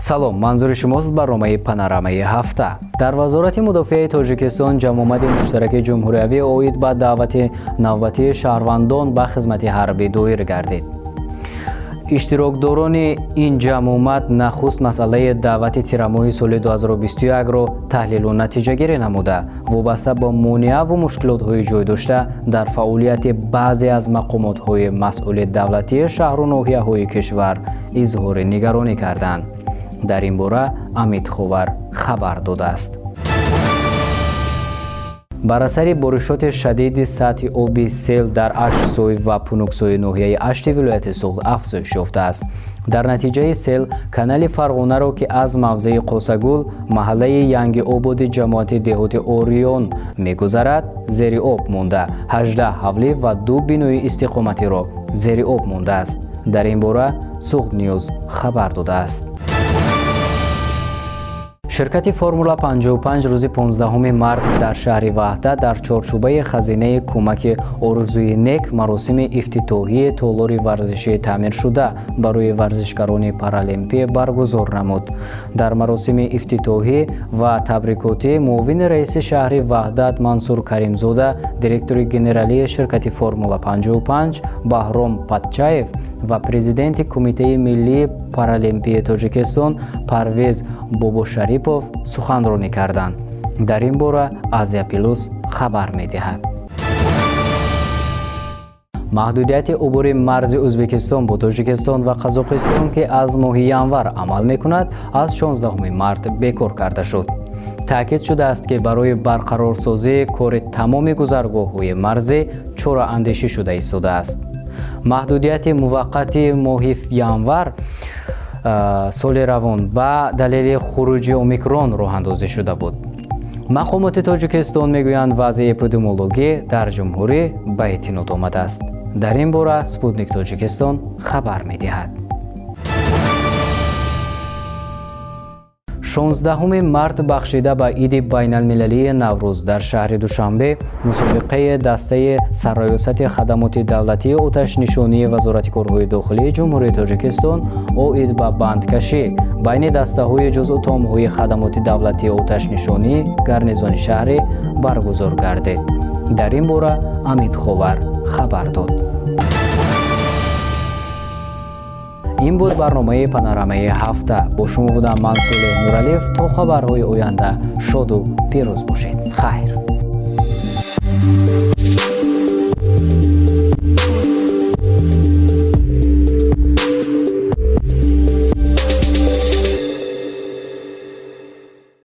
салом, манзури шумост барномаи панорамаи ҳафта. Дар вазорати мудофиаи Тоҷикистон ҷамъомади муштараки ҷумҳуриявӣ оид ба даъвати навбатии шаҳрвандон ба хизмати ҳарбӣ доир гардид. иштирокдорони ин ҷамъомат нахуст масъалаи даъвати тирамоҳи соли 2021-ро таҳлилу натиҷагирӣ намуда, вобаста ба монеаву мушкилотҳои ҷойдошта дар фаъолияти баъзе аз мақомотҳои масъули давлатии шаҳру ноҳияҳои кишвар изҳори нигаронӣ карданд. дар ин бора Амид Ховар хабар додааст. бар асари боришоти шадиди сатҳи оби сел дар Ашсой ва Пунуксои ноҳияи Ашти вилояти Суғд афзоиш ёфтааст. дар натиҷаи сел канали Фарғонаро ки аз мавзеи Қосагул маҳаллаи Янги ободи ҷамоати деҳоти Орион мегузарад зери об монда, 18 ҳавлӣ ва 2 бинои истиқоматиро зери об мондааст. дар ин бора Суғд Ньюз хабар додааст. ширкати Формула 55 рӯзи 15 март дар шаҳри Ваҳда дар чорчӯбаи хазинаи кӯмаки Орзуи Нек маросими ифтитоҳии толори варзишии таъмиршуда барои варзишгарони паралимпия баргузор намуд. дар маросими ифтитоҳӣ ва табрикотӣ муовини раиси шаҳри Ваҳдат Мансур Каримзода, директори генералии ширкати Формула 55 Баҳром Патчаев ва президенти Кумитаи миллии паралимпияи Тоҷикистон Парвез Бобошарипов суханронӣ карданд. дар ин бора Азия Плюс хабар медиҳад. маҳдудияти убури марзи Ӯзбекистон бо Тоҷикистон ва Қазоқистон ки аз моҳи январ амал мекунад, аз 16 март бекор карда шуд. таъкид шудааст ки барои барқарорсозии кори тамоми гузаргоҳҳои марзӣ чораандешӣ шуда истодааст. маҳдудияти муваққати моҳи январ соли равон ба далели хуруҷи омикрон роҳандозӣ шуда буд. мақомоти Тоҷикистон мегӯянд вазъи эпидемиологӣ дар ҷумҳурӣ ба эътинод омадааст. дар ин бора Спутник Тоҷикистон хабар медиҳад. 16 март бахшида ба иди байналмилалии Наврӯз дар шаҳри Душанбе мусобиқаи дастаи сарраёсати хадамоти давлатии оташнишонии Вазорати корҳои дохилии ҷумҳурии Тоҷикистон оид ба бандкашӣ байни дастаҳои ҷузъу томҳои хадамоти давлатии оташнишонии гарнизони шаҳрӣ баргузор гардид. дар ин бора Амид Ховар хабар дод. ин буд барномаи панорамаи ҳафта. бо шумо будам ман Солеҳ Нуралиев. то хабарҳои оянда шоду пирӯз бошед. хайр.